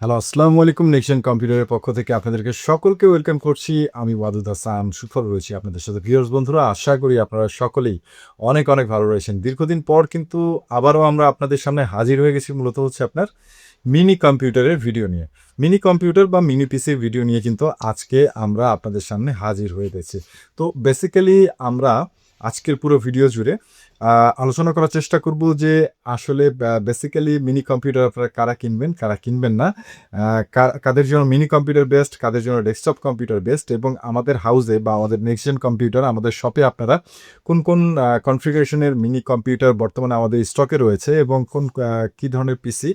Hello, আসসালামু আলাইকুম। Next gen কম্পিউটারের পক্ষ থেকে আপনাদেরকে সকলকে ওয়েলকাম করছি। আমি ওয়াদুদ হাসান সুফল রয়েছি আপনাদের সাথে। ভিউয়ার্স বন্ধুরা, আশা করি আপনারা সকলেই অনেক, অনেক ভালো রয়েছেন। দীর্ঘদিন পর কিন্তু আবারও আমরা আপনাদের সামনে হাজির হয়ে গেছি মূলত হচ্ছে আপনার মিনি কম্পিউটারের ভিডিও নিয়ে। মিনি কম্পিউটার বা মিনি পিসির ভিডিও নিয়ে কিন্তু আজকে আমরা আপনাদের সামনে হাজির হয়ে গেছি। তো বেসিক্যালি আমরা আজকের পুরো ভিডিও জুড়ে আলোচনা করার চেষ্টা করব যে আসলে বেসিক্যালি মিনি কম্পিউটার আপনারা কারা কিনবেন, কারা কিনবেন না, কাদের জন্য মিনি কম্পিউটার বেস্ট, কাদের জন্য ডেস্কটপ কম্পিউটার বেস্ট, এবং আমাদের হাউসে বা আমাদের নেক্সট জেন কম্পিউটার আমাদের শপে আপনারা কোন কোন কনফিগারেশনের মিনি কম্পিউটার বর্তমানে আমাদের স্টকে রয়েছে এবং কোন কী ধরনের পিসি,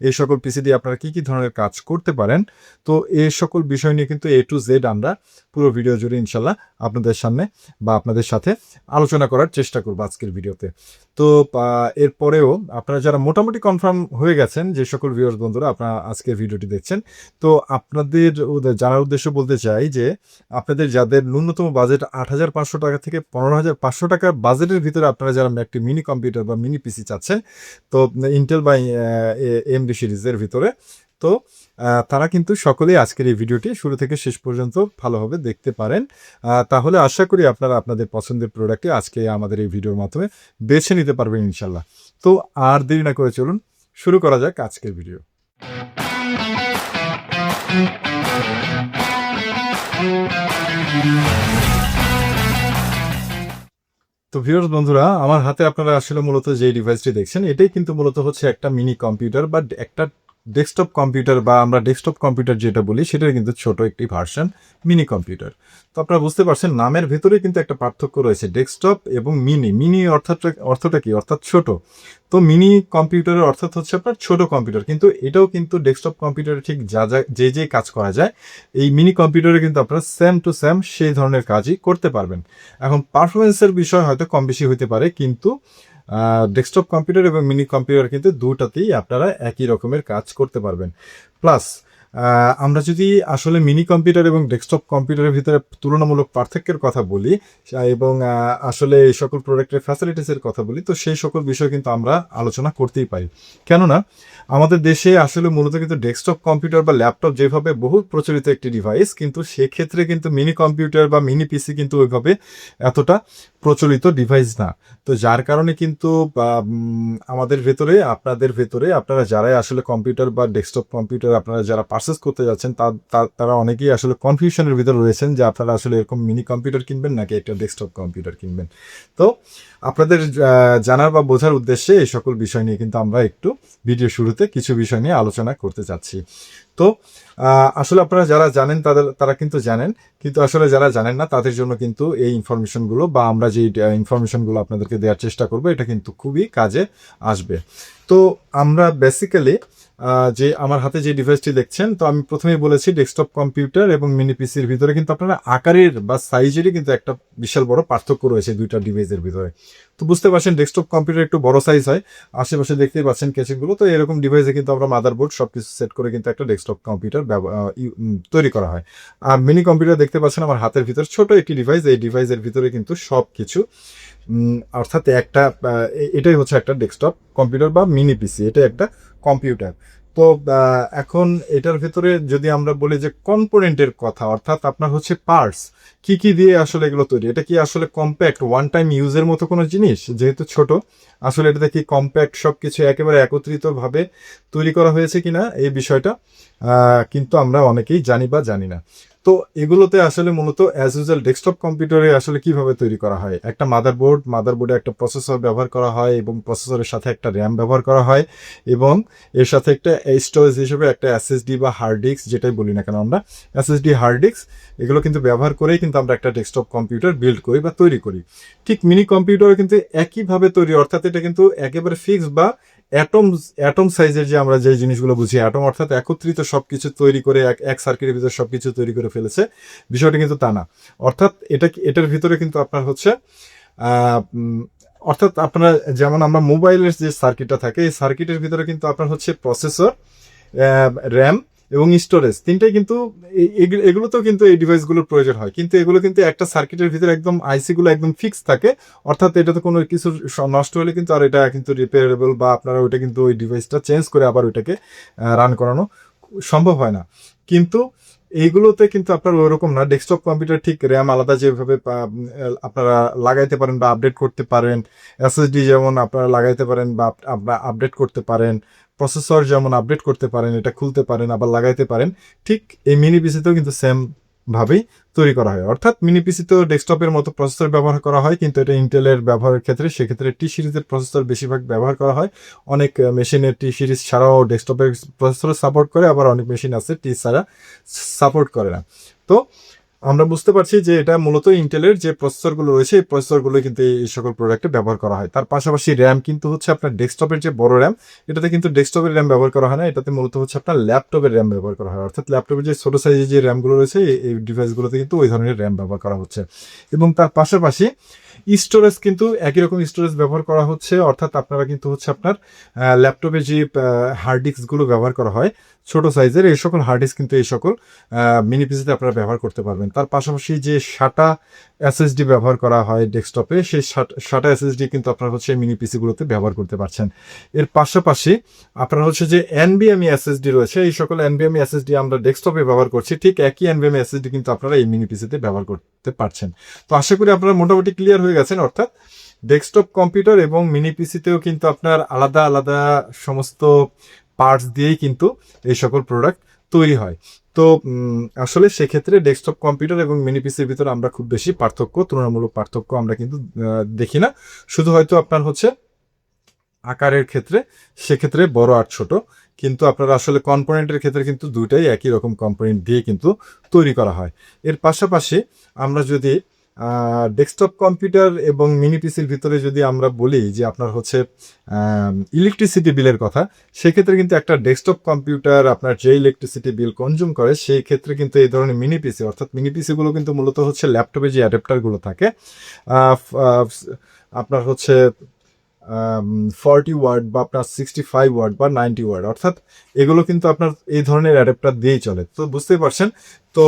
এই সকল পিসি দিয়ে আপনারা কী কী ধরনের কাজ করতে পারেন। তো এই সকল বিষয় নিয়ে কিন্তু A to Z আমরা পুরো ভিডিও জুড়ে ইনশাল্লাহ আপনাদের সামনে বা আপনাদের সাথে আলোচনা করার চেষ্টা করবো আজকের ভিডিওতে। তো এরপরেও আপনারা যারা মোটামুটি কনফার্ম হয়ে গেছেন, যে সকল ভিউয়ার্স বন্ধুরা আপনারা আজকের ভিডিওটি দেখছেন, তো আপনাদের জানার উদ্দেশ্য বলতে চাই যে আপনাদের যাদের ন্যূনতম বাজেট ৮,৫০০ টাকা থেকে ১৫,৫০০ টাকার বাজেটের ভিতরে আপনারা যারা একটি মিনি কম্পিউটার বা মিনি পিসি চাচ্ছেন, তো ইন্টেল বা AMD সিরিজের ভিতরে, তো তারা কিন্তু সকলেই আজকের এই ভিডিওটি শুরু থেকে শেষ পর্যন্ত ভালোভাবে দেখতে পারেন। তাহলে আশা করি আপনারা আপনাদের পছন্দের প্রোডাক্টটি আজকে আমাদের এই ভিডিওর মাধ্যমে বেছে নিতে পারবেন ইনশাল্লাহ। তো আর দেরি না করে চলুন শুরু করা যাক আজকের ভিডিও। তো ভিউয়ার্স বন্ধুরা, আমার হাতে আপনারা আসলে মূলত যে ডিভাইসটি দেখছেন, এটাই কিন্তু মূলত হচ্ছে একটা মিনি কম্পিউটার বা একটা ডেস্কটপ কম্পিউটার, বা আমরা ডেস্কটপ কম্পিউটার যেটা বলি সেটার কিন্তু ছোট একটি ভার্সন মিনি কম্পিউটার। তো আপনারা বুঝতে পারছেন নামের ভেতরে কিন্তু একটা পার্থক্য রয়েছে, ডেস্কটপ এবং মিনি। মিনি অর্থটা কি, অর্থাৎ ছোট। তো মিনি কম্পিউটারের অর্থাৎ হচ্ছে আপনার ছোট কম্পিউটার, কিন্তু এটাও কিন্তু ডেস্কটপ কম্পিউটারে ঠিক যে কাজ করা যায়, এই মিনি কম্পিউটারে কিন্তু আপনারা সেম টু সেম সেই ধরনের কাজই করতে পারবেন। এখন পারফরমেন্সের বিষয় হয়তো কম বেশি হতে পারে, কিন্তু ডেস্কটপ কম্পিউটার এবং মিনি কম্পিউটার কিন্তু দুটাতেই আপনারা একই রকমের কাজ করতে পারবেন। প্লাস আমরা যদি আসলে মিনি কম্পিউটার এবং ডেস্কটপ কম্পিউটারের ভিতরে তুলনামূলক পার্থক্যের কথা বলি এবং আসলে এই সকল প্রোডাক্টের ফ্যাসিলিটিসের কথা বলি, তো সেই সকল বিষয় কিন্তু আমরা আলোচনা করতেই পারি। কেননা আমাদের দেশে আসলে মূলত কিন্তু ডেস্কটপ কম্পিউটার বা ল্যাপটপ যেভাবে বহুল প্রচলিত একটি ডিভাইস, কিন্তু সেক্ষেত্রে কিন্তু মিনি কম্পিউটার বা মিনি পিসি কিন্তু ওইভাবে এতটা প্রচলিত ডিভাইস না। তো যার কারণে কিন্তু আমাদের ভেতরে, আপনাদের ভেতরে, আপনারা যারাই আসলে কম্পিউটার বা ডেস্কটপ কম্পিউটার আপনারা যারা পারচেস করতে যাচ্ছেন, তারা অনেকেই আসলে কনফিউশনের ভিতরে রয়েছেন যে আপনারা আসলে এরকম মিনি কম্পিউটার কিনবেন নাকি একটা ডেস্কটপ কম্পিউটার কিনবেন। তো আপনাদের জানার বা বোঝার উদ্দেশ্যে এই সকল বিষয় নিয়ে কিন্তু আমরা একটু ভিডিও শুরুতে কিছু বিষয় নিয়ে আলোচনা করতে চাচ্ছি। তো আসলে আপনারা যারা জানেন তারা কিন্তু জানেন, কিন্তু আসলে যারা জানেন না তাদের জন্য কিন্তু এই ইনফরমেশনগুলো বা আমরা যে ইনফরমেশনগুলো আপনাদেরকে দেওয়ার চেষ্টা করব, এটা কিন্তু খুবই কাজে আসবে। তো আমরা বেসিক্যালি যে আমার হাতে যে ডিভাইসটি দেখছেন, তো আমি প্রথমেই বলেছি ডেস্কটপ কম্পিউটার এবং মিনি পিসির ভিতরে কিন্তু আপনারা আকারের বা সাইজেরই কিন্তু একটা বিশাল বড় পার্থক্য রয়েছে দুইটা ডিভাইসের ভিতরে। তো বুঝতে পারছেন ডেস্কটপ কম্পিউটার একটু বড় সাইজ হয়, আশেপাশে দেখতেই পাচ্ছেন কেচিংগুলো। তো এরকম ডিভাইসে কিন্তু আমরা মাদারবোর্ড সব কিছু সেট করে কিন্তু একটা ডেস্কটপ কম্পিউটার তৈরি করা হয়। আর মিনি কম্পিউটার দেখতে পাচ্ছেন আমার হাতের ভিতর ছোট একটি ডিভাইস, এই ডিভাইসের ভিতরে কিন্তু সব কিছু, অর্থাৎ একটা এটাই হচ্ছে একটা ডেস্কটপ কম্পিউটার বা মিনি পিসি, এটা একটা কম্পিউটার। তো এখন এটার ভেতরে যদি আমরা বলি যে কম্পোনেন্টের কথা, অর্থাৎ আপনার হচ্ছে পার্টস, কি কি দিয়ে আসলে এগুলো তৈরি, এটা কি আসলে কম্প্যাক্ট ওয়ান টাইম ইউজের মতো কোনো জিনিস, যেহেতু ছোট, আসলে এটাতে কি কম্প্যাক্ট সব কিছু একেবারে একত্রিতভাবে তৈরি করা হয়েছে কিনা এই বিষয়টা কিন্তু আমরা অনেকেই জানি বা জানি না। তো এগুলোতে আসলে মূলত অ্যাজ ইউজুয়াল ডেস্কটপ কম্পিউটারে আসলে কিভাবে তৈরি করা হয়, একটা মাদারবোর্ডে একটা প্রসেসর ব্যবহার করা হয় এবং প্রসেসরের সাথে একটা র্যাম ব্যবহার করা হয় এবং এর সাথে একটা স্টোরেজ হিসেবে একটা SSD বা হার্ড ডিস্ক, যেটাই বলি না কেন আমরা, SSD হার্ড ডিস্ক, এগুলো কিন্তু ব্যবহার করেই কিন্তু আমরা একটা ডেস্কটপ কম্পিউটার বিল্ড করি বা তৈরি করি। ঠিক মিনি কম্পিউটারও কিন্তু একইভাবে তৈরি, অর্থাৎ এটা কিন্তু একেবারে ফিক্সড বা অ্যাটম সাইজের, যে আমরা যে জিনিসগুলো বুঝি অ্যাটম, অর্থাৎ একত্রিত সবকিছু তৈরি করে এক সার্কিটের ভিতরে সবকিছু তৈরি করে ফেলেছে, বিষয়টা কিন্তু তা না। অর্থাৎ এটার ভিতরে কিন্তু আপনার হচ্ছে অর্থাৎ আপনার যেমন আমরা মোবাইলের যে সার্কিটটা থাকে, এই সার্কিটের ভিতরে কিন্তু আপনার হচ্ছে প্রসেসর, র্যাম এবং স্টোরেজ, তিনটাই কিন্তু এগুলোতেও কিন্তু এই ডিভাইসগুলোর প্রয়োজন হয়, কিন্তু এগুলো কিন্তু একটা সার্কিটের ভিতরে একদম আইসিগুলো একদম ফিক্স থাকে, অর্থাৎ এটাতে কোনো কিছু নষ্ট হলে কিন্তু আর এটা কিন্তু রিপেয়ারেবল বা আপনারা ওইটা কিন্তু ওই ডিভাইসটা চেঞ্জ করে আবার ওইটাকে রান করানো সম্ভব হয় না। কিন্তু এইগুলোতে কিন্তু আপনার ওইরকম না। ডেস্কটপ কম্পিউটার ঠিক র্যাম আলাদা যেভাবে আপনারা লাগাইতে পারেন বা আপডেট করতে পারেন, এসএসডি যেমন আপনারা লাগাইতে পারেন বা আপডেট করতে পারেন, প্রসেসর যেমন আপডেট করতে পারেন, এটা খুলতে পারেন আবার লাগাইতে পারেন, ঠিক এই মিনি পিসিতেও কিন্তু সেম ভাবেই তৈরি করা হয়। অর্থাৎ মিনি পিসিতেও ডেস্কটপের মতো প্রসেসর ব্যবহার করা হয়, কিন্তু এটা ইন্টেলের ব্যবহারের ক্ষেত্রে সেক্ষেত্রে টি সিরিজের প্রসেসর বেশিরভাগ ব্যবহার করা হয়। অনেক মেশিনের টি সিরিজ ছাড়াও ডেস্কটপের প্রসেসর সাপোর্ট করে, আবার অনেক মেশিন আছে টি ছাড়া সাপোর্ট করে না। তো আমরা বুঝতে পারছি যে এটা মূলত ইন্টেলের যে প্রসেসরগুলো রয়েছে এই প্রসেসরগুলো কিন্তু এই সকল প্রোডাক্টে ব্যবহার করা হয়। তার পাশাপাশি র্যাম কিন্তু হচ্ছে আপনার ডেস্কটপের যে বড় র্যাম, এটাতে কিন্তু ডেস্কটপের র্যাম ব্যবহার করা হয় না, এটাতে মূলত হচ্ছে আপনার ল্যাপটপের র্যাম ব্যবহার করা হয়। অর্থাৎ ল্যাপটপের যে ছোট সাইজের যে র্যামগুলো রয়েছে এই ডিভাইসগুলোতে কিন্তু ওই ধরনের র্যাম ব্যবহার করা হচ্ছে। এবং তার পাশাপাশি স্টোরেজ কিন্তু একই রকম স্টোরেজ ব্যবহার করা হচ্ছে। অর্থাৎ আপনারা কিন্তু হচ্ছে আপনার ল্যাপটপে যে হার্ড ডিস্কগুলো ব্যবহার করা হয় ছোট সাইজের, এই সকল হার্ড ডিস্ক কিন্তু এই সকল মিনি পিসিতে আপনারা ব্যবহার করতে পারবেন। তার পাশাপাশি যে সাটা এসএসডি ব্যবহার করা হয় ডেস্কটপে, সেই সাটা এসএসডি কিন্তু আপনারা হচ্ছে মিনি পিসিগুলোতে ব্যবহার করতে পারছেন। এর পাশাপাশি আপনার হচ্ছে যে এনবিএমই এসএসডি রয়েছে, এই সকল এনবিএমই এসএসডি আমরা ডেস্কটপে ব্যবহার করছি, ঠিক একই এনবিএমই এসএসডি কিন্তু আপনারা এই মিনি পিসিতে ব্যবহার করতে পারছেন। তো আশা করি আপনারা মোটামুটি ক্লিয়ার হয়ে গেছেন। অর্থাৎ ডেস্কটপ কম্পিউটার এবং মিনি পিসিতেও কিন্তু আপনার আলাদা আলাদা সমস্ত পার্টস দিয়েই কিন্তু এই সকল প্রোডাক্ট তৈরি হয়। তো আসলে সেক্ষেত্রে ডেস্কটপ কম্পিউটার এবং মিনি পিসির ভিতরে আমরা খুব বেশি তুলনামূলক পার্থক্য আমরা কিন্তু দেখি না। শুধু হয়তো আপনার হচ্ছে আকারের ক্ষেত্রে সেক্ষেত্রে বড় আর ছোট, কিন্তু আপনারা আসলে কম্পোনেন্টের ক্ষেত্রে কিন্তু দুইটাই একই রকম কম্পোনেন্ট দিয়ে কিন্তু তৈরি করা হয়। এর পাশাপাশি আমরা যদি ডেস্কটপ কম্পিউটার এবং মিনি পিসির ভিতরে যদি আমরা বলি যে আপনার হচ্ছে ইলেকট্রিসিটি বিলের কথা, সেক্ষেত্রে কিন্তু একটা ডেস্কটপ কম্পিউটার আপনার যে ইলেকট্রিসিটি বিল কনজিউম করে সেই ক্ষেত্রে কিন্তু এই ধরনের মিনি পিসি, অর্থাৎ মিনি পিসিগুলো কিন্তু মূলত হচ্ছে ল্যাপটপে যে অ্যাডাপ্টারগুলো থাকে আপনার হচ্ছে 40 ওয়াট বা আপনার 65 ওয়াট বা 90 ওয়াট, অর্থাৎ এগুলো কিন্তু আপনার এই ধরনের অ্যাডাপ্টার দিয়েই চলে। তো বুঝতেই পারছেন। তো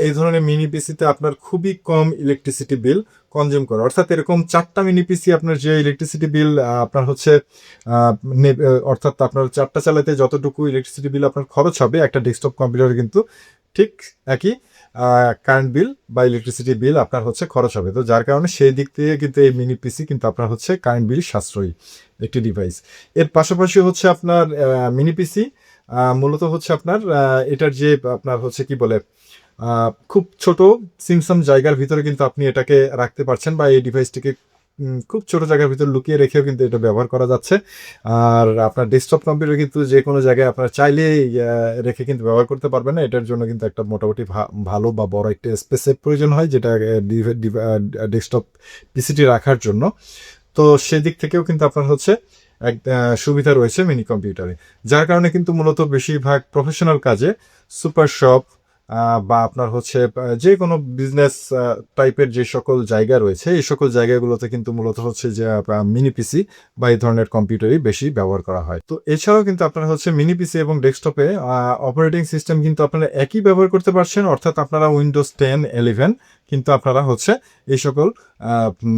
এই ধরনের মিনি পিসিতে আপনার খুবই কম ইলেকট্রিসিটি বিল কনজিউম করে। অর্থাৎ এরকম 4টা মিনি পিসি আপনার যে ইলেকট্রিসিটি বিল আপনার হচ্ছে অর্থাৎ আপনার 4টা চালাতে যতটুকু ইলেকট্রিসিটি বিল আপনার খরচ হবে, একটা ডেস্কটপ কম্পিউটারে কিন্তু ঠিক একই কারেন্ট বিল বা ইলেকট্রিসিটি বিল আপনার হচ্ছে খরচ হবে। তো যার কারণে সেই দিক থেকে কিন্তু এই মিনি পিসি কিন্তু আপনার হচ্ছে কারেন্ট বিল সাশ্রয়ী একটি ডিভাইস। এর পাশাপাশি হচ্ছে আপনার মিনি পিসি মূলত হচ্ছে আপনার এটার যে আপনার হচ্ছে কি বলে খুব ছোট সিমসাম জায়গার ভিতরে কিন্তু আপনি এটাকে রাখতে পারছেন, বা এই ডিভাইসটিকে খুব ছোট জায়গার ভিতরে লুকিয়ে রেখেও কিন্তু এটা ব্যবহার করা যাচ্ছে। আর আপনার ডেস্কটপ কম্পিউটার কিন্তু যে কোনো জায়গায় আপনার চাইলেই রেখে কিন্তু ব্যবহার করতে পারবেন না। এটার জন্য কিন্তু একটা মোটামুটি ভালো বা বড় একটা স্পেসের প্রয়োজন হয়, যেটা ডেস্কটপ পিসিটি রাখার জন্য। তো সেদিক থেকেও কিন্তু আপনার হচ্ছে এক সুবিধা রয়েছে মিনি কম্পিউটারে, যার কারণে কিন্তু মূলত বেশিরভাগ প্রফেশনাল কাজে সুপার শপ বা আপনার হচ্ছে যে কোনো বিজনেস টাইপের যে সকল জায়গা রয়েছে এই সকল জায়গাগুলোতে কিন্তু মূলত হচ্ছে যে মিনি পিসি বা এই ধরনের কম্পিউটারই বেশি ব্যবহার করা হয়। তো এছাড়াও কিন্তু আপনারা হচ্ছে মিনি পিসি এবং ডেস্কটপে অপারেটিং সিস্টেম কিন্তু আপনারা একই ব্যবহার করতে পারছেন। অর্থাৎ আপনারা উইন্ডোজ 10, 11 কিন্তু আপনারা হচ্ছে এই সকল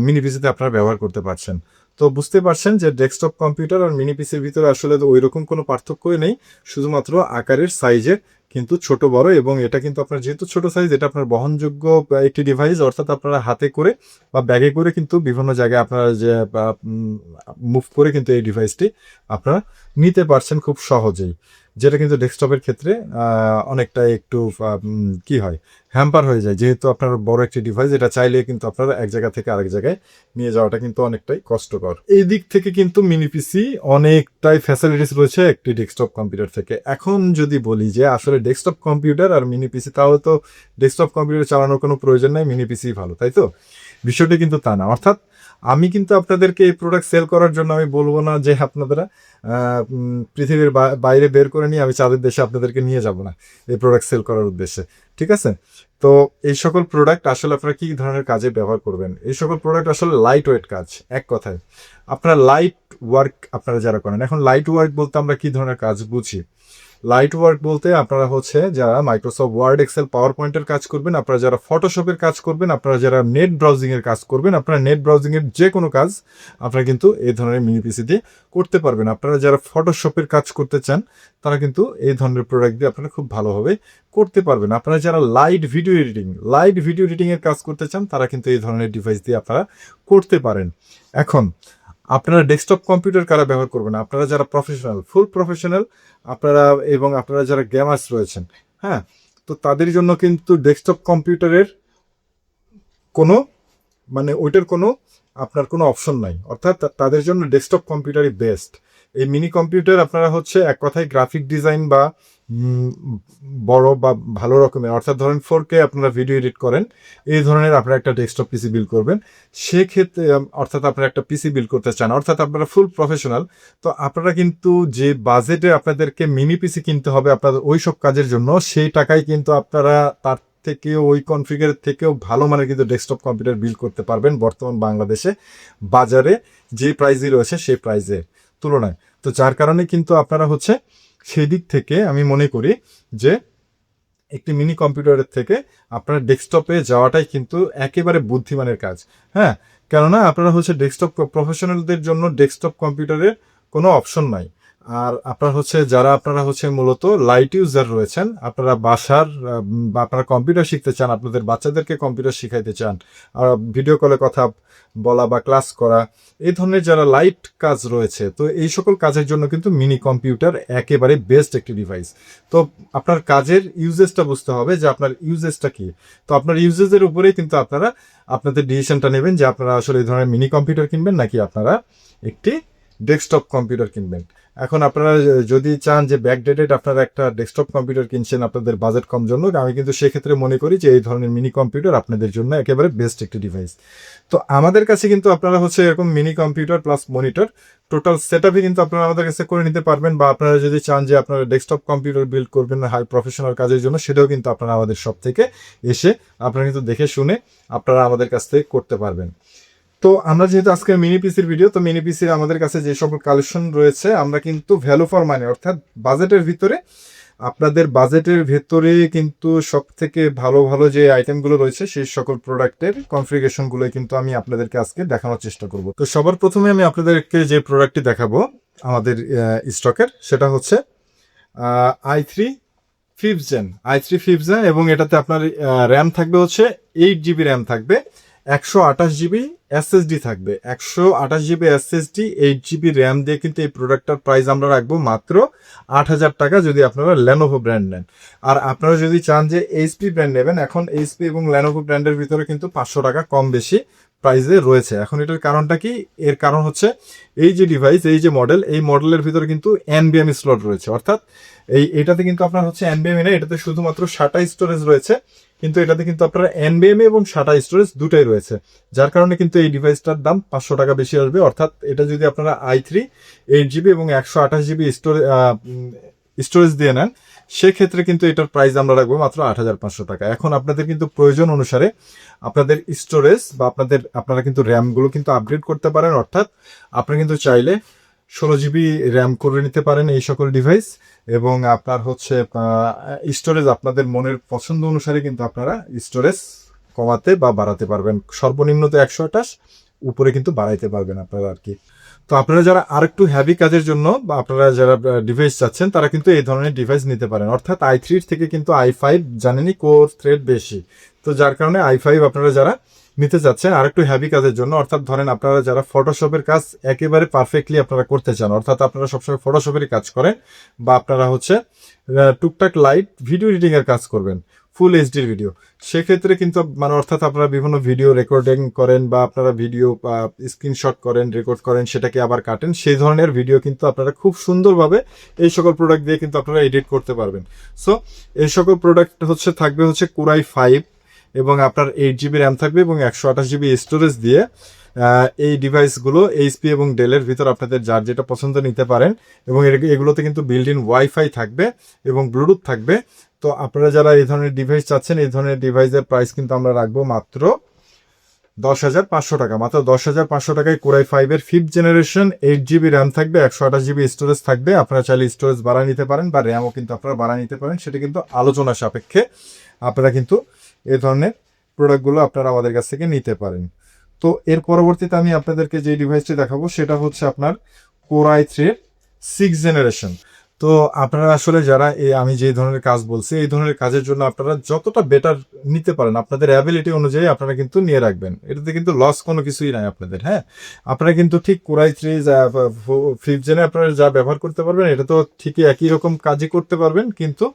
মিনি পিসিতে আপনারা ব্যবহার করতে পারছেন। তো বুঝতে পারছেন যে ডেস্কটপ কম্পিউটার আর মিনি পিসির ভিতরে আসলে ওই রকম কোনো পার্থক্যই নেই, শুধুমাত্র আকারের সাইজে কিন্তু ছোট বড়। এবং এটা কিন্তু আপনার যেহেতু ছোট সাইজ, এটা আপনার বহনযোগ্য একটি ডিভাইস, অর্থাৎ আপনারা হাতে করে বা ব্যাগে করে কিন্তু বিভিন্ন জায়গায় আপনারা যে মুভ করে কিন্তু এই ডিভাইসটি আপনারা নিতে পারছেন খুব সহজেই, যেটা কিন্তু ডেস্কটপের ক্ষেত্রে অনেকটা একটু কি হয় হ্যাম্পার হয়ে যায়। যেহেতু আপনার বড় একটি ডিভাইস, এটা চাইলে কিন্তু আপনারা এক জায়গা থেকে আরেক জায়গায় নিয়ে যাওয়াটা কিন্তু অনেকটাই কষ্টকর। এই দিক থেকে কিন্তু মিনি পিসি অনেকটাই ফ্যাসিলিটিস রয়েছে একটি ডেস্কটপ কম্পিউটার থেকে। এখন যদি বলি যে আসলে ডেস্কটপ কম্পিউটার আর মিনি পিসি, তাহলে তো ডেস্কটপ কম্পিউটার চালানোর কোনো প্রয়োজন নাই, মিনি পিসি ভালো, তাই তো? বিষয়টি কিন্তু তা না। অর্থাৎ আমি কিন্তু আপনাদেরকে এই প্রোডাক্ট সেল করার জন্য আমি বলবো না যে আপনারা পৃথিবীর বাইরে বের করে নিয়ে আমি চাঁদের দেশে আপনাদেরকে নিয়ে যাব না এই প্রোডাক্ট সেল করার উদ্দেশ্যে, ঠিক আছে? তো এই সকল প্রোডাক্ট আসলে আপনারা কী ধরনের কাজে ব্যবহার করবেন? এই সকল প্রোডাক্ট আসলে লাইট ওয়েট কাজ, এক কথায় আপনারা লাইট ওয়ার্ক আপনারা যারা করেন। এখন লাইট ওয়ার্ক বলতে আমরা কী ধরনের কাজ বুঝি? লাইট ওয়ার্ক বলতে আপনারা হচ্ছে যারা মাইক্রোসফট ওয়ার্ড, এক্সেল, পাওয়ার পয়েন্টের কাজ করবেন, আপনারা যারা ফটোশপের কাজ করবেন, আপনারা যারা নেট ব্রাউজিংয়ের কাজ করবেন, আপনারা নেট ব্রাউজিংয়ের যে কোনো কাজ আপনারা কিন্তু এই ধরনের মিনি পিসি দিয়ে করতে পারবেন। আপনারা যারা ফটোশপের কাজ করতে চান তারা কিন্তু এই ধরনের প্রোডাক্ট দিয়ে আপনারা খুব ভালোভাবে করতে পারবেন। আপনারা যারা লাইট ভিডিও এডিটিংয়ের কাজ করতে চান তারা কিন্তু এই ধরনের ডিভাইস দিয়ে আপনারা করতে পারেন। এখন আপনারা ডেস্কটপ কম্পিউটার কারা ব্যবহার করবেন? আপনারা যারা প্রফেশনাল, ফুল প্রফেশনাল আপনারা, এবং আপনারা যারা গেমার্স রয়েছেন, হ্যাঁ, তো তাদের জন্য কিন্তু ডেস্কটপ কম্পিউটারের কোনো ওইটার কোনো আপনার কোনো অপশন নাই, অর্থাৎ তাদের জন্য ডেস্কটপ কম্পিউটারই বেস্ট। এই মিনি কম্পিউটার আপনারা হচ্ছে এক কথায় গ্রাফিক ডিজাইন বা বড় বা ভালো রকমের, অর্থাৎ ধরেন 4K আপনারা ভিডিও এডিট করেন, এই ধরনের আপনারা একটা ডেস্কটপ পিসি বিল্ড করবেন। সেক্ষেত্রে অর্থাৎ আপনারা একটা পিসি বিল্ড করতে চান, অর্থাৎ আপনারা ফুল প্রফেশনাল, তো আপনারা কিন্তু যে বাজেটে আপনাদেরকে মিনি পিসি কিনতে হবে আপনাদের ওই সব কাজের জন্য, সেই টাকায় কিন্তু আপনারা তার থেকেও ওই কনফিগারের থেকেও ভালো মানের কিন্তু ডেস্কটপ কম্পিউটার বিল্ড করতে পারবেন বর্তমান বাংলাদেশে বাজারে যে প্রাইসই রয়েছে সেই প্রাইসের তুলনায়। তো যার কারণে কিন্তু আপনারা হচ্ছে সেই দিক থেকে আমি মনে করি যে একটি মিনি কম্পিউটারের থেকে আপনার ডেস্কটপে যাওয়াটাই কিন্তু একেবারে বুদ্ধিমানের কাজ। হ্যাঁ, কেননা আপনারা হচ্ছে ডেস্কটপ প্রফেশনালদের জন্য ডেস্কটপ কম্পিউটারের কোনো অপশন নাই। আর আপনারা হচ্ছে মূলত লাইট ইউজার রয়েছেন, আপনারা বাসার বা আপনারা কম্পিউটার শিখতে চান, আপনাদের বাচ্চাদেরকে কম্পিউটার শিখাইতে চান, আর ভিডিও কলে কথা বলা বা ক্লাস করা, এই ধরনের যারা লাইট কাজ রয়েছে, তো এই সকল কাজের জন্য কিন্তু মিনি কম্পিউটার একেবারে বেস্ট একটি ডিভাইস। তো আপনার কাজের ইউজেসটা বুঝতে হবে যে আপনার ইউজেসটা কি। তো আপনার ইউজেসের উপরেই কিন্তু আপনারা আপনাদের ডিসিশনটা নেবেন যে আপনারা আসলে এই ধরনের মিনি কম্পিউটার কিনবেন নাকি আপনারা একটি ডেস্কটপ কম্পিউটার কিনবেন। এখন আপনারা যদি চান যে ব্যাকডেটেড আপনারা একটা ডেস্কটপ কম্পিউটার কিনছেন আপনাদের বাজেট কম জন্য, আমি কিন্তু সেক্ষেত্রে মনে করি যে এই ধরনের মিনি কম্পিউটার আপনাদের জন্য একেবারে বেস্ট একটি ডিভাইস। তো আমাদের কাছে কিন্তু আপনারা হচ্ছে এরকম mini computer plus monitor total সেটআপই কিন্তু আপনারা আমাদের কাছে করে নিতে পারবেন, বা আপনারা যদি চান যে আপনারা ডেস্কটপ কম্পিউটার বিল্ড করবেন হাই প্রফেশনাল কাজের জন্য, সেটাও কিন্তু আপনারা আমাদের শপ থেকে এসে আপনারা কিন্তু দেখে শুনে আপনারা আমাদের কাছ থেকে করতে পারবেন। তো আমরা যেহেতু আজকে মিনি পিসির ভিডিও, তো মিনি পিসির আমাদের কাছে যে সকল কালেকশন রয়েছে আমরা কিন্তু ভ্যালু ফর মানি, অর্থাৎ বাজেটের ভিতরে, আপনাদের বাজেটের ভেতরে কিন্তু সব থেকে ভালো ভালো যে আইটেমগুলো রয়েছে সেই সকল প্রোডাক্টের কনফিগারেশনগুলো কিন্তু আমি আপনাদেরকে আজকে দেখানোর চেষ্টা করব। তো সবার প্রথমে আমি আপনাদেরকে যে প্রোডাক্টটি দেখাবো আমাদের স্টকের, সেটা হচ্ছে i3 5th Gen, এবং এটাতে আপনার র্যাম থাকবে হচ্ছে 8 GB র্যাম থাকবে, 128 GB এসএসডি থাকবে, 128 GB এসএসডি, 8 GB র্যাম দিয়ে কিন্তু এই প্রোডাক্টটার প্রাইস আমরা রাখবো মাত্র 8,000 টাকা যদি আপনারা লেনোভো ব্র্যান্ড নেন। আর আপনারা যদি চান যে এইচপি ব্র্যান্ড নেবেন, এখন এইচপি এবং লেনোভো ব্র্যান্ডের ভিতরে কিন্তু 500 টাকা কম বেশি প্রাইসে রয়েছে। এখন এটার কারণটা কি? এর কারণ হচ্ছে এই যে ডিভাইস, এই যে মডেল, এই মডেলের ভিতরে কিন্তু এনবিএম স্লট রয়েছে, অর্থাৎ এটাতে কিন্তু আপনার হচ্ছে এনবিএম না, এটাতে শুধুমাত্র SATA স্টোরেজ রয়েছে, কিন্তু এটাতে কিন্তু আপনার এনবিএম এবং SATA স্টোরেজ দুটাই রয়েছে, যার কারণে কিন্তু এই ডিভাইসটার দাম 500 টাকা বেশি আসবে। অর্থাৎ এটা যদি আপনারা i3 8 GB এবং 128 GB স্টোরেজ দিয়ে নেন, সেক্ষেত্রে কিন্তু এটার প্রাইস আমরা রাখবো মাত্র 8,500 টাকা। এখন আপনাদের কিন্তু প্রয়োজন অনুসারে আপনাদের স্টোরেজ বা আপনারা কিন্তু র্যামগুলো কিন্তু আপগ্রেড করতে পারেন, অর্থাৎ আপনারা কিন্তু চাইলে 16 GB র্যাম করে নিতে পারেন এই সকল ডিভাইস, এবং আপনার হচ্ছে স্টোরেজ আপনাদের মনের পছন্দ অনুসারে কিন্তু আপনারা স্টোরেজ কমাতে বা বাড়াতে পারবেন। সর্বনিম্ন তো 128, উপরে কিন্তু বাড়াইতে পারবেন আপনারা আর কি। তো আপনারা যারা আরেকটু হ্যাভি কাজের জন্য বা আপনারা যারা ডিভাইস চাচ্ছেন তারা কিন্তু এই ধরনের ডিভাইস নিতে পারেন, অর্থাৎ i3 থেকে কিন্তু i5 জানেনই কোর থ্রেড বেশি, তো যার কারণে i5 আপনারা যারা নিতে চাচ্ছেন আরেকটু হ্যাভি কাজের জন্য, অর্থাৎ ধরেন আপনারা যারা ফটোশপের কাজ একেবারে পারফেক্টলি আপনারা করতে চান, অর্থাৎ আপনারা সবসময় ফটোশপেরই কাজ করেন, বা আপনারা হচ্ছে টুকটাক লাইট ভিডিও এডিটিং এর কাজ করবেন, ফুল এইচডির ভিডিও, সেক্ষেত্রে কিন্তু অর্থাৎ আপনারা বিভিন্ন ভিডিও রেকর্ডিং করেন বা আপনারা ভিডিও স্ক্রিনশট করেন, রেকর্ড করেন, সেটাকে আবার কাটেন, সেই ধরনের ভিডিও কিন্তু আপনারা খুব সুন্দরভাবে এই সকল প্রোডাক্ট দিয়ে কিন্তু আপনারা এডিট করতে পারবেন। সো এই সকল প্রোডাক্ট থাকবে হচ্ছে Core i5, এবং আপনার 8 GB র্যাম থাকবে এবং 128 GB স্টোরেজ দিয়ে এই ডিভাইসগুলো এইচপি এবং ডেলের ভিতর আপনাদের যার যেটা পছন্দ নিতে পারেন, এবং এগুলোতে কিন্তু বিল্ড ইন ওয়াইফাই থাকবে এবং ব্লুটুথ থাকবে। তো আপনারা যারা এই ধরনের ডিভাইস চাচ্ছেন, এই ধরনের ডিভাইসের প্রাইস কিন্তু আমরা রাখবো মাত্র 10,500 টাকা, মাত্র 10,500 টাকায় কোরাই 5-এর 5th জেনারেশন 8 GB র্যাম থাকবে, 128 GB স্টোরেজ থাকবে। আপনারা চাইলে স্টোরেজ বাড়ায় নিতে পারেন বা র্যামও কিন্তু আপনারা বাড়ায় নিতে পারেন, সেটা কিন্তু আলোচনা সাপেক্ষে। আপনারা কিন্তু এই ধরনের প্রোডাক্টগুলো আপনারা আমাদের কাছ থেকে নিতে পারেন। তো এর পরবর্তীতে আমি আপনাদেরকে যে ডিভাইসটি দেখাবো সেটা হচ্ছে আপনার কোরাই 3 6th জেনারেশন। তো আপনারা আসলে যারা আমি যে ধরনের কাজ বলছি এই ধরনের কাজের জন্য আপনারা যতটা বেটার নিতে পারেন আপনাদের অ্যাবিলিটি অনুযায়ী আপনারা কিন্তু নিয়ে রাখবেন, এটাতে কিন্তু লস কোনো কিছুই নাই আপনাদের। হ্যাঁ, আপনারা কিন্তু ঠিক কোরাই 3 5th জেনে আপনারা যা ব্যবহার করতে পারবেন এটা তো ঠিকই একই রকম কাজই করতে পারবেন, কিন্তু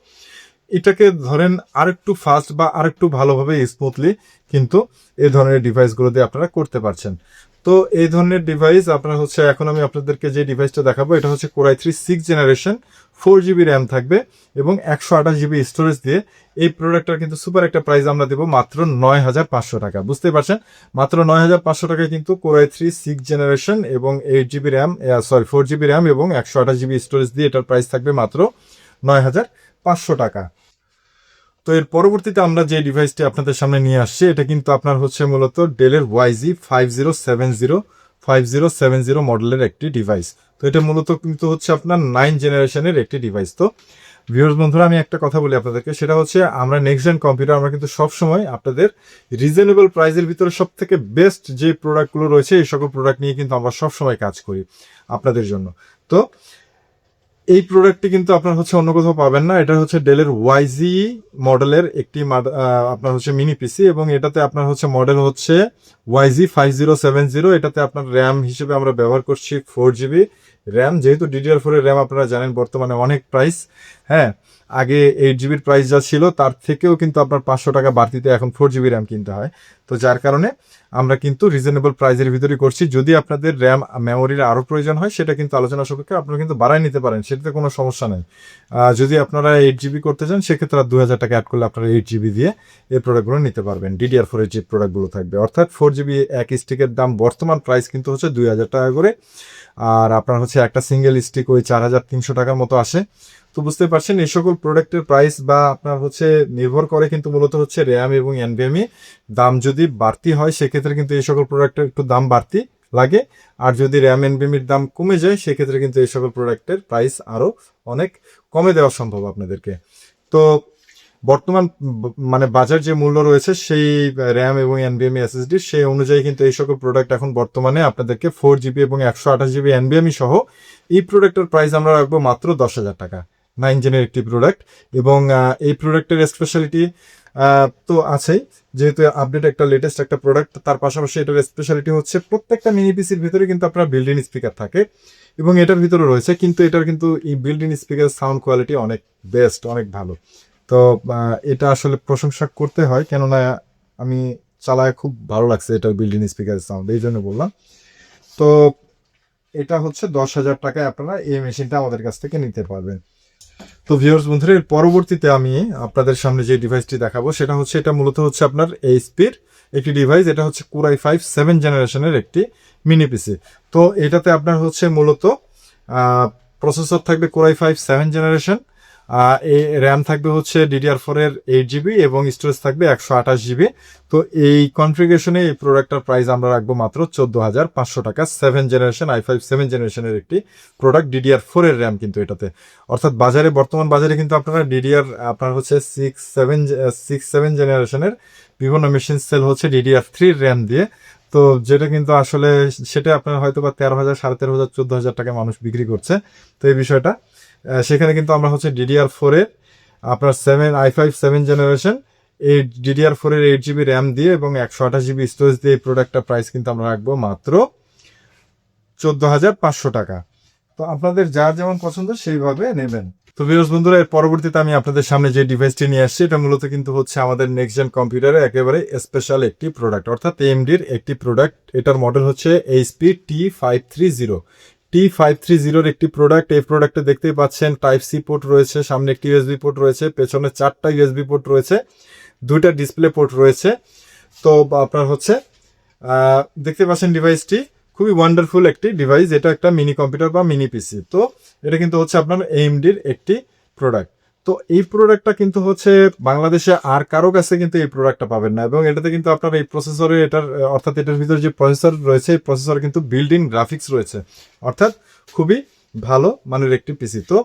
এটাকে ধরেন আরেকটু ফাস্ট বা আরেকটু ভালোভাবে স্মুথলি কিন্তু এই ধরনের ডিভাইসগুলো দিয়ে আপনারা করতে পারছেন। তো এই ধরনের ডিভাইস আপনার হচ্ছে এখন আমি আপনাদেরকে যে ডিভাইসটা দেখাবো এটা হচ্ছে core i 3 6th generation, 4 GB RAM থাকবে এবং 128 GB স্টোরেজ দিয়ে এই প্রোডাক্টটার কিন্তু সুপার একটা প্রাইস আমরা দেবো মাত্র 9,500 টাকা। বুঝতে পারছেন, মাত্র 9,500 টাকায় কিন্তু কোরাই 3 6th জেনারেশন এবং 8 GB র্যাম 4 GB র্যাম এবং 128 GB স্টোরেজ দিয়ে এটার প্রাইস থাকবে মাত্র 9,500 টাকা। তো এর পরবর্তীতে আমরা যে ডিভাইসটি আপনাদের সামনে নিয়ে আসছি এটা কিন্তু আপনার হচ্ছে মূলত ডেলের YZ5070 মডেলের একটি ডিভাইস। তো এটা মূলত কিন্তু হচ্ছে আপনার 9 জেনারেশনের একটি ডিভাইস। তো ভিউয়ার্স বন্ধুরা, আমি একটা কথা বলি আপনাদেরকে, সেটা হচ্ছে আমরা নেক্সট জেন কম্পিউটার আমরা কিন্তু সবসময় আপনাদের রিজনেবল প্রাইসের ভিতরে সব থেকে বেস্ট যে প্রোডাক্টগুলো রয়েছে এই সকল প্রোডাক্ট নিয়ে কিন্তু আমরা সবসময় কাজ করি আপনাদের জন্য। তো এই প্রোডাক্টটি কিন্তু আপনার হচ্ছে অন্য কোথাও পাবেন না, এটা হচ্ছে ডেলের ওয়াইজি মডেলের একটি আপনার হচ্ছে মিনি পিসি এবং এটাতে আপনার হচ্ছে মডেল হচ্ছে YZ5070। এটাতে আপনার র্যাম হিসেবে আমরা ব্যবহার করছি 4 GB র্যাম। যেহেতু DDR4 এর র্যাম আপনারা জানেন বর্তমানে অনেক প্রাইস, হ্যাঁ, আগে 8 GB প্রাইস যা ছিল তার থেকেও কিন্তু আপনার 500 টাকা বাড়তিতে এখন 4 GB র্যাম কিনতে হয়। তো যার কারণে আমরা কিন্তু রিজনেবল প্রাইসের ভিতরেই করছি। যদি আপনাদের র্যাম মেমোরির আরও প্রয়োজন হয় সেটা কিন্তু আলোচনা সাপেক্ষে আপনারা কিন্তু বাড়ায় নিতে পারেন, সেটাতে কোনো সমস্যা নেই। যদি আপনারা 8 GB করতে চান সেক্ষেত্রে আর 2,000 টাকা অ্যাড করলে আপনারা 8 GB দিয়ে এই প্রোডাক্টগুলো নিতে পারবেন। DDR4 এর যে প্রোডাক্টগুলো থাকবে, অর্থাৎ 4 GB এক স্টিকের দাম বর্তমান প্রাইস কিন্তু হচ্ছে 2,000 টাকা করে, আর আপনার হচ্ছে একটা সিঙ্গেল স্টিক ওই 4,300 টাকার মতো আসে। তো বুঝতে পারছেন এই সকল প্রোডাক্টের প্রাইস বা আপনার হচ্ছে নির্ভর করে কিন্তু মূলত হচ্ছে র্যাম এবং এনভিএমই দাম যদি বাড়তি হয় সেক্ষেত্রে কিন্তু এই সকল প্রোডাক্টের একটু দাম বাড়তি লাগে, আর যদি র্যাম এনভিএমির দাম কমে যায় সেক্ষেত্রে কিন্তু এই সকল প্রোডাক্টের প্রাইস আরও অনেক কমে দেওয়া সম্ভব আপনাদেরকে। তো বর্তমান মানে বাজার যে মূল্য রয়েছে সেই র্যাম এবং এনভিএমই এসএসডি সেই অনুযায়ী কিন্তু এই সকল প্রোডাক্ট এখন বর্তমানে আপনাদেরকে 4 GB এবং 128 GB এনভিএমই সহ এই প্রোডাক্টের প্রাইস আমরা রাখবো মাত্র 10,000 টাকা। 9 জেনের একটি প্রোডাক্ট এবং এই প্রোডাক্টের স্পেশালিটি তো আছেই, যেহেতু আপডেট একটা লেটেস্ট একটা প্রোডাক্ট, তার পাশাপাশি এটার স্পেশালিটি হচ্ছে প্রত্যেকটা মিনি পিসির ভিতরে কিন্তু আপনার বিল্ট ইন স্পিকার থাকে এবং এটার ভিতরে রয়েছে কিন্তু এটার কিন্তু এই built in speaker sound quality অনেক বেস্ট, অনেক ভালো। তো এটা আসলে প্রশংসা করতে হয়, কেননা আমি চালায় খুব ভালো লাগছে এটার বিল্ট ইন স্পিকার সাউন্ড, এই জন্য বললাম। তো এটা হচ্ছে 10,000 টাকায় আপনারা এই মেশিনটা আমাদের কাছ থেকে নিতে পারবেন। তো ভিউয়ার্স বন্ধুরা, এর পরবর্তীতে আমি আপনাদের সামনে যে ডিভাইসটি দেখাবো সেটা হচ্ছে এটা মূলত হচ্ছে আপনার এইচপির একটি ডিভাইস। এটা হচ্ছে কোরাই 5 7 জেনারেশনের একটি মিনি পিসি। তো এটাতে আপনার হচ্ছে মূলত প্রসেসর থাকবে কোরাই 5 7 জেনারেশন, এই র্যাম থাকবে হচ্ছে DDR4 এর 8 GB এবং স্টোরেজ থাকবে 128 GB। তো এই কনফিগারেশনে এই প্রোডাক্টটার প্রাইস আমরা রাখবো মাত্র 14,500 টাকা। 7 জেনারেশন i5 7 জেনারেশনের একটি প্রোডাক্ট, DDR4 এর র্যাম কিন্তু এটাতে, অর্থাৎ বাজারে বর্তমান বাজারে কিন্তু আপনারা আপনার হচ্ছে 6 7 জেনারেশনের বিভিন্ন মেশিন সেল হচ্ছে DDR3 র্যাম দিয়ে। তো যেটা কিন্তু আসলে সেটা আপনার হয়তো বা 13,000 13,500 14,000 টাকা মানুষ বিক্রি করছে। তো এই বিষয়টা সেখানে কিন্তু আমরা হচ্ছে DDR4 এর আপনার i5 7 জেনারেশন এই DDR4 এর 8 GB র্যাম দিয়ে এবং 128 GB স্টোরেজ দিয়ে এই প্রোডাক্টটার প্রাইস কিন্তু আমরা রাখবো মাত্র 14,500 টাকা। তো আপনাদের যার যেমন পছন্দ সেইভাবে নেবেন। তো ভিউয়ার্স বন্ধুরা, এর পরবর্তীতে আমি আপনাদের সামনে যে ডিভাইসটি নিয়ে আসছি এটা মূলত কিন্তু হচ্ছে আমাদের নেক্সট জেন কম্পিউটারে একেবারে স্পেশাল একটি প্রোডাক্ট, অর্থাৎ AMD-র একটি প্রোডাক্ট। এটার মডেল হচ্ছে HP T530 একটি প্রোডাক্ট। এই প্রোডাক্টে দেখতেই পাচ্ছেন টাইপ সি পোর্ট রয়েছে, সামনে একটি USB পোর্ট রয়েছে, পেছনে 4টা USB পোর্ট রয়েছে, 2টা ডিসপ্লে পোর্ট রয়েছে। তো আপনার হচ্ছে দেখতে পাচ্ছেন ডিভাইসটি খুবই ওয়ান্ডারফুল একটি ডিভাইস। এটা একটা মিনি কম্পিউটার বা মিনি পিসি। তো এটা কিন্তু হচ্ছে আপনার AMD-র একটি প্রোডাক্ট। তো এই প্রোডাক্টটা কিন্তু হচ্ছে বাংলাদেশে আর কারো কাছে কিন্তু এই প্রোডাক্টটা পাবেন না, এবং এটাতে কিন্তু আপনার এই প্রসেসরে এটার অর্থাৎ এটার ভিতরে যে প্রসেসর রয়েছে এই প্রসেসর কিন্তু বিল্ট ইন গ্রাফিক্স রয়েছে, অর্থাৎ খুবই ভালো মানের একটি পিসি। তো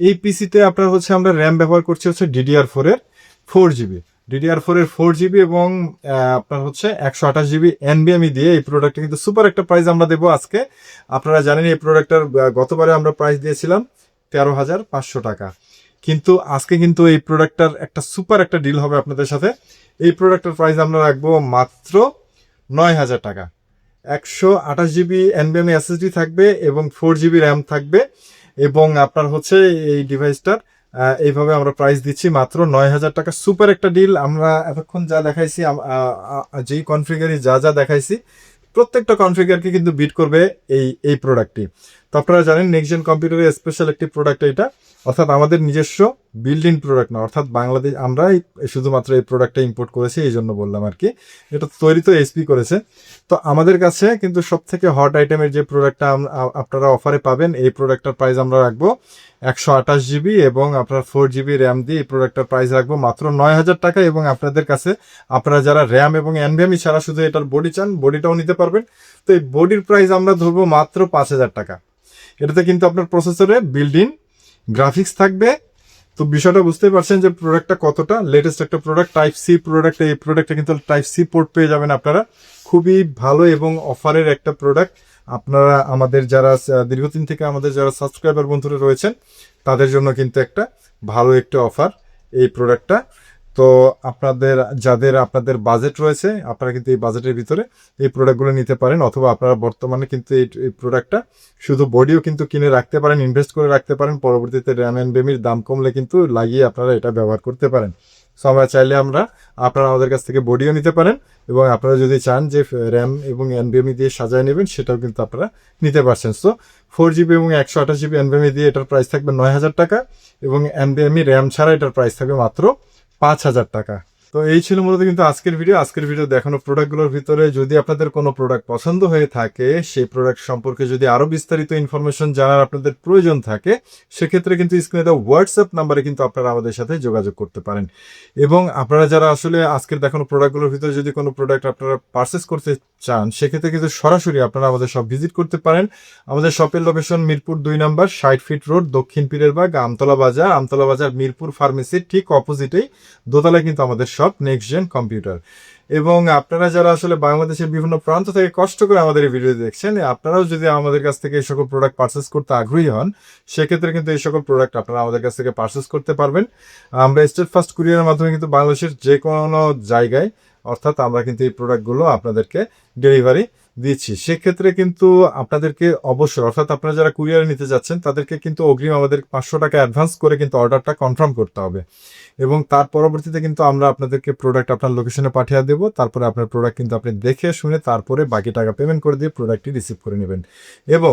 এই পিসিতে আপনার হচ্ছে আমরা র্যাম ব্যবহার করছি হচ্ছে DDR4 এর 4 GB, DDR4 এর 4 GB, এবং আপনার হচ্ছে 128 GB NVMe দিয়ে এই প্রোডাক্টটা কিন্তু সুপার একটা প্রাইস আমরা দেবো আজকে। আপনারা জানেন এই প্রোডাক্টটার গতবারে আমরা প্রাইস দিয়েছিলাম 13,500 টাকা, কিন্তু আজকে কিন্তু এই প্রোডাক্টটার একটা সুপার একটা ডিল হবে আপনাদের সাথে। এই প্রোডাক্টের প্রাইস আমরা রাখবো মাত্র 9,000 টাকা। 128 GB NVMe SSD থাকবে এবং 4 GB র্যাম থাকবে, এবং আপনার হচ্ছে এই ডিভাইসটার এইভাবে আমরা প্রাইস দিচ্ছি মাত্র 9,000 টাকা। সুপার একটা ডিল। আমরা এতক্ষণ যা দেখাইছি, যেই কনফিগারে যা যা দেখাইছি প্রত্যেকটা কনফিগারকে কিন্তু বিট করবে এই প্রোডাক্টটি। তো আপনারা জানেন নেক্সট জেন কম্পিউটারের স্পেশাল একটি প্রোডাক্ট এটা, অর্থাৎ আমাদের নিজস্ব বিল্ড ইন প্রোডাক্ট না, অর্থাৎ বাংলাদেশ আমরা শুধুমাত্র এই প্রোডাক্টটা ইম্পোর্ট করেছি, এই জন্য বললাম আর কি। এটা তৈরি তো এসপি করেছে। তো আমাদের কাছে কিন্তু সব থেকে হট আইটেমের যে প্রোডাক্টটা আপনারা অফারে পাবেন, এই প্রোডাক্টটার প্রাইস আমরা রাখবো 128 GB এবং আপনার 4 GB র্যাম দিয়ে এই প্রোডাক্টটার প্রাইস রাখবো মাত্র 9,000 টাকা। এবং আপনাদের কাছে আপনারা যারা র্যাম এবং NVMe ছাড়া শুধু এটার বডি চান, বডিটাও নিতে পারবেন। তো এই বডির প্রাইস আমরা ধরবো মাত্র 5,000 টাকা। এটাতে কিন্তু আপনার প্রসেসরে বিল্ড ইন গ্রাফিক্স থাকবে। তো বিষয়টা বুঝতেই পারছেন যে প্রোডাক্টটা কতটা লেটেস্ট একটা প্রোডাক্ট, টাইপ সি প্রোডাক্ট। এই প্রোডাক্টটা কিন্তু টাইপ সি পোর্ট পেয়ে যাবেন আপনারা, খুবই ভালো এবং অফারের একটা প্রোডাক্ট। আপনারা আমাদের যারা দীর্ঘদিন থেকে আমাদের যারা সাবস্ক্রাইবার বন্ধুরা রয়েছেন তাদের জন্য কিন্তু একটা ভালো একটা অফার এই প্রোডাক্টটা। তো আপনাদের বাজেট রয়েছে, আপনারা কিন্তু এই বাজেটের ভিতরে এই প্রোডাক্টগুলো নিতে পারেন, অথবা আপনারা বর্তমানে কিন্তু এই প্রোডাক্টটা শুধু বডিও কিন্তু কিনে রাখতে পারেন, ইনভেস্ট করে রাখতে পারেন, পরবর্তীতে র্যাম NVMe দাম কমলে কিন্তু লাগিয়ে আপনারা এটা ব্যবহার করতে পারেন। সো আমরা চাইলে আপনারা আমাদের কাছ থেকে বডিও নিতে পারেন, এবং আপনারা যদি চান যে র্যাম এবং NVMe দিয়ে সাজায় নেবেন সেটাও কিন্তু আপনারা নিতে পারছেন। সো 4 GB এবং 128 GB NVMe দিয়ে এটার প্রাইস থাকবে 9,000 টাকা, এবং NVMe র্যাম ছাড়া এটার প্রাইস থাকবে মাত্র 5,000 টাকা। তো এই ছিল মূলত কিন্তু আজকের ভিডিও দেখানো প্রোডাক্টগুলোর ভিতরে। যদি আপনাদের কোনো প্রোডাক্ট পছন্দ হয়ে থাকে, সেই প্রোডাক্ট সম্পর্কে যদি আরও বিস্তারিত ইনফরমেশন জানার আপনাদের প্রয়োজন থাকে, সেক্ষেত্রে কিন্তু স্ক্রিনে দেওয়া হোয়াটসঅ্যাপ নাম্বারে কিন্তু আপনারা আমাদের সাথে যোগাযোগ করতে পারেন। এবং আপনারা যারা আসলে আজকের দেখানো প্রোডাক্টগুলোর ভিতরে যদি কোনো প্রোডাক্ট আপনারা পারচেস করতে চান, সেক্ষেত্রে কিন্তু সরাসরি আপনারা আমাদের শপ ভিজিট করতে পারেন। আমাদের শপের লোকেশন মিরপুর 2 নম্বর 60 ফিট রোড, দক্ষিণ পীরেরবাগ, আমতলা বাজার মিরপুর ফার্মেসির ঠিক অপোজিটেই দোতলায় কিন্তু আমাদের শপ নেক্সট জেন কম্পিউটার। এবং আপনারা যারা আসলে বাংলাদেশের বিভিন্ন প্রান্ত থেকে কষ্ট করে আমাদের এই ভিডিও দেখছেন, আপনারাও যদি আমাদের কাছ থেকে এই সকল প্রোডাক্ট পারচেস করতে আগ্রহী হন, সেক্ষেত্রে কিন্তু এই সকল প্রোডাক্ট আপনারা আমাদের কাছ থেকে পারচেস করতে পারবেন। আমরা স্টেট ফার্স্ট কুরিয়ারের মাধ্যমে কিন্তু বাংলাদেশের যে কোনো জায়গায়, অর্থাৎ আমরা কিন্তু এই প্রোডাক্টগুলো আপনাদেরকে ডেলিভারি দিচ্ছি। সেক্ষেত্রে কিন্তু আপনাদেরকে অবশ্যই, অর্থাৎ আপনারা যারা কুরিয়ারে নিতে যাচ্ছেন তাদেরকে কিন্তু অগ্রিম আমাদের 500 টাকা অ্যাডভান্স করে কিন্তু অর্ডারটা কনফার্ম করতে হবে, এবং তার পরবর্তীতে কিন্তু আমরা আপনাদেরকে প্রোডাক্ট আপনার লোকেশনে পাঠিয়ে দেবো। তারপরে আপনার প্রোডাক্ট কিন্তু আপনি দেখে শুনে তারপরে বাকি টাকা পেমেন্ট করে দিয়ে প্রোডাক্টটি রিসিভ করে নেবেন। এবং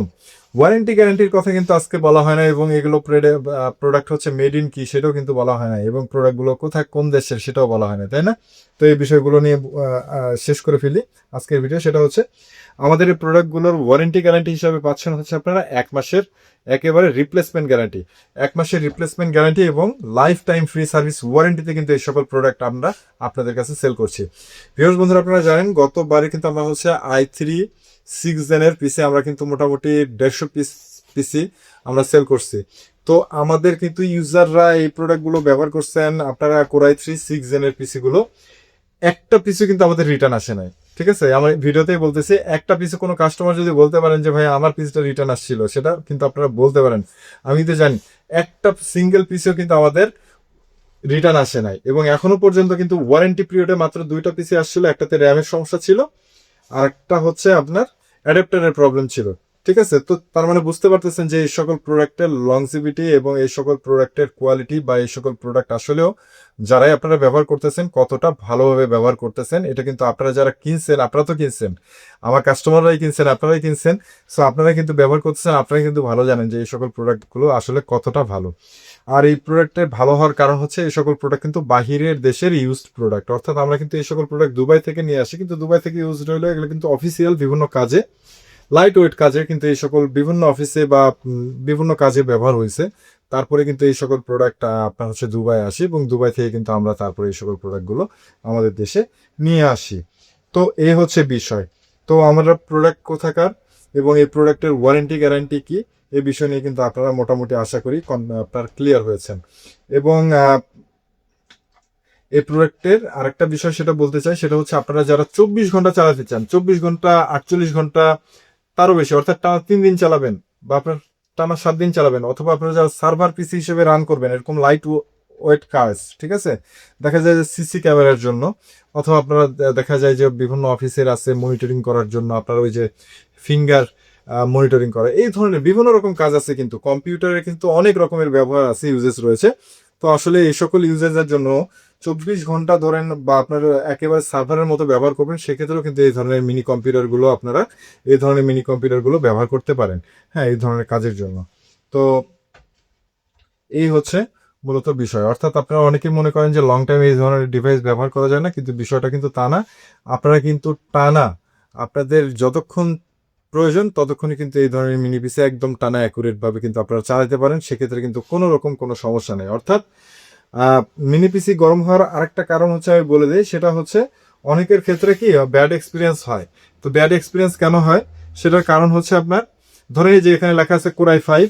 ওয়ারেন্টি গ্যারান্টির কথা কিন্তু আজকে বলা হয় না, এবং এগুলো প্রোডাক্ট হচ্ছে মেড ইন কি সেটাও কিন্তু বলা হয় না, এবং প্রোডাক্টগুলো কোথায় কোন দেশের সেটাও বলা হয় না, তাই না? তো এই বিষয়গুলো নিয়ে শেষ করে ফেলি আজকের ভিডিও। সেটা হচ্ছে আমাদের এই প্রোডাক্টগুলোর ওয়ারেন্টি গ্যারান্টি হিসাবে পাচ্ছেন হচ্ছে আপনারা 1 মাসের একেবারে রিপ্লেসমেন্ট গ্যারান্টি, 1 মাসের রিপ্লেসমেন্ট গ্যারান্টি এবং লাইফ টাইম ফ্রি সার্ভিস ওয়ারেন্টিতে কিন্তু এই সকল প্রোডাক্ট আমরা আপনাদের কাছে সেল করছি। ভিউয়ার্স বন্ধুরা, আপনারা জানেন গতবারে কিন্তু আমরা হচ্ছে i3 6 জেনের পিসি আমরা কিন্তু মোটামুটি 150 পিসি আমরা সেল করছি। তো আমাদের কিন্তু ইউজাররা এই প্রোডাক্টগুলো ব্যবহার করছেন, আপনারা Core i3 6 জেনের পিসিগুলো একটা পিসও কিন্তু আমাদের রিটার্ন আসে নাই। ঠিক আছে, আমার ভিডিওতেই বলতেছি, একটা পিসে কোনো কাস্টমার যদি বলতে পারেন যে ভাই আমার পিসটা রিটার্ন আসছিল, সেটা কিন্তু আপনারা বলতে পারেন। আমি তো জানি একটা সিঙ্গেল পিসও কিন্তু আমাদের রিটার্ন আসে নাই, এবং এখনো পর্যন্ত কিন্তু ওয়ারেন্টি পিরিয়ডে মাত্র 2টা পিসি আসছিল। একটাতে র্যামের সমস্যা ছিল, আর একটা হচ্ছে আপনার অ্যাডাপ্টারের প্রবলেম ছিল। ঠিক আছে, তো তার মানে বুঝতে পারতেছেন যে এই সকল প্রোডাক্টের লংজিভিটি এবং এই সকল প্রোডাক্টের কোয়ালিটি বা এই সকল প্রোডাক্ট আসলেও যারাই আপনারা ব্যবহার করতেছেন কতটা ভালোভাবে ব্যবহার করতেছেন, এটা কিন্তু আপনারা যারা কিনছেন, আপনারা তো কিনছেন, আমার কাস্টমাররাই কিনছেন, আপনারাই কিনছেন। সো আপনারা কিন্তু ব্যবহার করতেছেন, আপনারা কিন্তু ভালো জানেন যে এই সকল প্রোডাক্টগুলো আসলে কতটা ভালো। আর এই প্রোডাক্টের ভালো হওয়ার কারণ হচ্ছে এই সকল প্রোডাক্ট কিন্তু বাহিরের দেশের ইউজড প্রোডাক্ট, অর্থাৎ আমরা কিন্তু এই সকল প্রোডাক্ট দুবাই থেকে নিয়ে আসি, কিন্তু দুবাই থেকে ইউজড হলে এগুলো কিন্তু অফিসিয়াল বিভিন্ন কাজে, লাইট ওয়েট কাজে কিন্তু এই সকল বিভিন্ন অফিসে বা বিভিন্ন কাজে ব্যবহার হয়েছে। তারপরে কিন্তু এই সকল প্রোডাক্ট আপনার হচ্ছে দুবাই আসে, এবং দুবাই থেকে কিন্তু আমরা তারপরে এই সকল প্রোডাক্টগুলো আমাদের দেশে নিয়ে আসি। তো এই হচ্ছে বিষয়। তো আমরা প্রোডাক্ট কোথাকার এবং এই প্রোডাক্টের ওয়ারেন্টি গ্যারান্টি কি, এই বিষয় নিয়ে কিন্তু আপনারা মোটামুটি আশা করি আপনার ক্লিয়ার হয়েছেন। এবং এই প্রোডাক্টের আরেকটা বিষয় সেটা বলতে চাই, সেটা হচ্ছে আপনারা যারা 24 ঘন্টা চালাতে চান, 24 ঘন্টা, 48 ঘন্টা, তারও বেশি, অর্থাৎ টানা 3 দিন চালাবেন, বা আপনার টানা 7 দিন চালাবেন, অথবা আপনারা যারা সার্ভার পিসি হিসেবে রান করবেন, এরকম লাইট ওয়েট কার্স, ঠিক আছে, দেখা যায় যে সিসি ক্যামেরার জন্য, অথবা আপনারা দেখা যায় যে বিভিন্ন অফিসের আছে মনিটরিং করার জন্য, আপনারা ওই যে ফিঙ্গার মনিটরিং করা, এই ধরনের বিভিন্ন রকম কাজ আছে। কিন্তু কম্পিউটারে কিন্তু অনেক রকমের ব্যবহার আছে, ইউজেস রয়েছে। তো আসলে এই সকল ইউজেসের জন্য 24 ঘন্টা ধরেন বা আপনার একেবারে সার্ভারের মতো ব্যবহার করবেন, সেক্ষেত্রেও কিন্তু এই ধরনের মিনি কম্পিউটারগুলো আপনারা ব্যবহার করতে পারেন, হ্যাঁ, এই ধরনের কাজের জন্য। তো এই হচ্ছে মূলত বিষয়। অর্থাৎ আপনারা অনেকেই মনে করেন যে লং টাইম এই ধরনের ডিভাইস ব্যবহার করা যায় না, কিন্তু বিষয়টা কিন্তু তা না। আপনারা কিন্তু টানা, আপনাদের যতক্ষণ প্রয়োজন ততক্ষণই কিন্তু এই ধরনের মিনি পিসি একদম টানা অ্যাকুরেট ভাবে কিন্তু আপনারা চালাতে পারেন, সেক্ষেত্রে কিন্তু কোনো রকম কোনো সমস্যা নেই। অর্থাৎ মিনি পিসি গরম হওয়ার আরেকটা কারণ হচ্ছে, আমি বলে দিই, সেটা হচ্ছে অনেকের ক্ষেত্রে কি ব্যাড এক্সপিরিয়েন্স হয়। তো ব্যাড এক্সপিরিয়েন্স কেন হয়, সেটার কারণ হচ্ছে আপনার ধরেন এই যে এখানে লেখা আছে কোরাই ফাইভ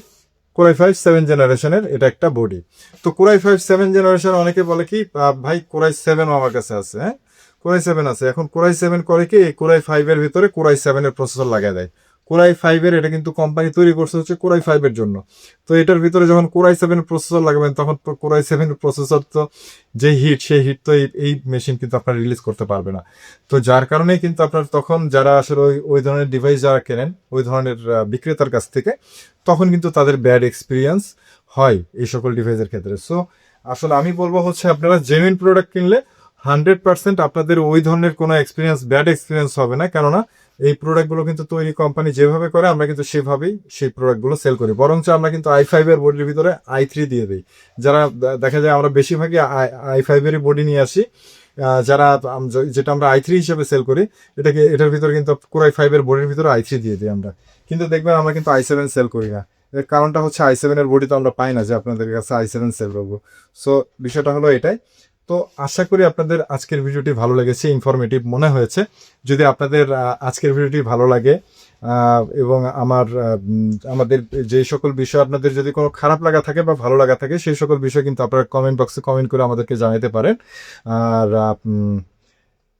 7 জেনারেশনের এটা একটা বডি। তো কোরাই 5 7 জেনারেশন, অনেকে বলে কি ভাই কোরাই 7 আমার কাছে আছে, হ্যাঁ কোরাই 7 আছে। এখন কোরাই 7 করে কি কোরাই 5 এর ভিতরে কোরাই 7 এর প্রসেসর লাগায় দেয়। কোরাই 5 এর এটা কিন্তু কোম্পানি তৈরি করছে হচ্ছে কোরাই 5 এর জন্য। তো এটার ভিতরে যখন কোরাই 7 প্রসেসর লাগাবেন, তখন কোরাই 7 প্রসেসর তো যে হিট, সেই হিট তো এই মেশিন কিন্তু আপনার রিলিজ করতে পারবে না। তো যার কারণে কিন্তু আপনার তখন যারা আসলে ওই ধরনের ডিভাইস যারা কেনেন ওই ধরনের বিক্রেতার কাছ থেকে, তখন কিন্তু তাদের ব্যাড এক্সপিরিয়েন্স হয় এই সকল ডিভাইসের ক্ষেত্রে। সো আসলে আমি বলবো হচ্ছে আপনারা জেনুইন প্রোডাক্ট কিনলে 100% আপনাদের ওই ধরনের কোনো ব্যাড এক্সপিরিয়েন্স হবে না। কেননা এই প্রোডাক্টগুলো কিন্তু তৈরি কোম্পানি যেভাবে করে, আমরা কিন্তু সেভাবেই সেই প্রোডাক্টগুলো সেল করি। বরঞ্চ আমরা কিন্তু i5 এর বডির ভিতরে i3 দিয়ে দিই। যারা দেখা যায় আমরা বেশিরভাগই i5 এরই বডি নিয়ে আসি, যারা যেটা আমরা i3 হিসেবে সেল করি, এটার ভিতরে কিন্তু কোরাই 5 এর বডির ভিতরে i3 দিয়ে দিই আমরা। কিন্তু দেখবেন আমরা কিন্তু i7 সেল করি না। এর কারণটা হচ্ছে i7 এর বডি তো আমরা পাই না যে আপনাদের কাছে i7 সেল করবো। সো বিষয়টা হলো এটাই। তো আশা করি আপনাদের আজকের ভিডিওটি ভালো লেগেছে, ইনফরমেটিভ মনে হয়েছে। যদি আপনাদের আজকের ভিডিওটি ভালো লাগে এবং আমাদের যে সকল বিষয় আপনাদের যদি কোনো খারাপ লাগা থাকে বা ভালো লাগা থাকে, সেই সকল বিষয় কিন্তু আপনারা কমেন্ট বক্সে কমেন্ট করে আমাদেরকে জানাতে পারেন। আর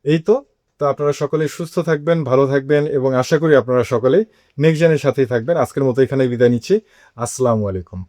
এই তো। তো আপনারা সকলেই সুস্থ থাকবেন, ভালো থাকবেন, এবং আশা করি আপনারা সকলেই নেক্সট জেনের সাথেই থাকবেন। আজকের মতো এখানেই বিদায় নিচ্ছি। আসসালামু আলাইকুম।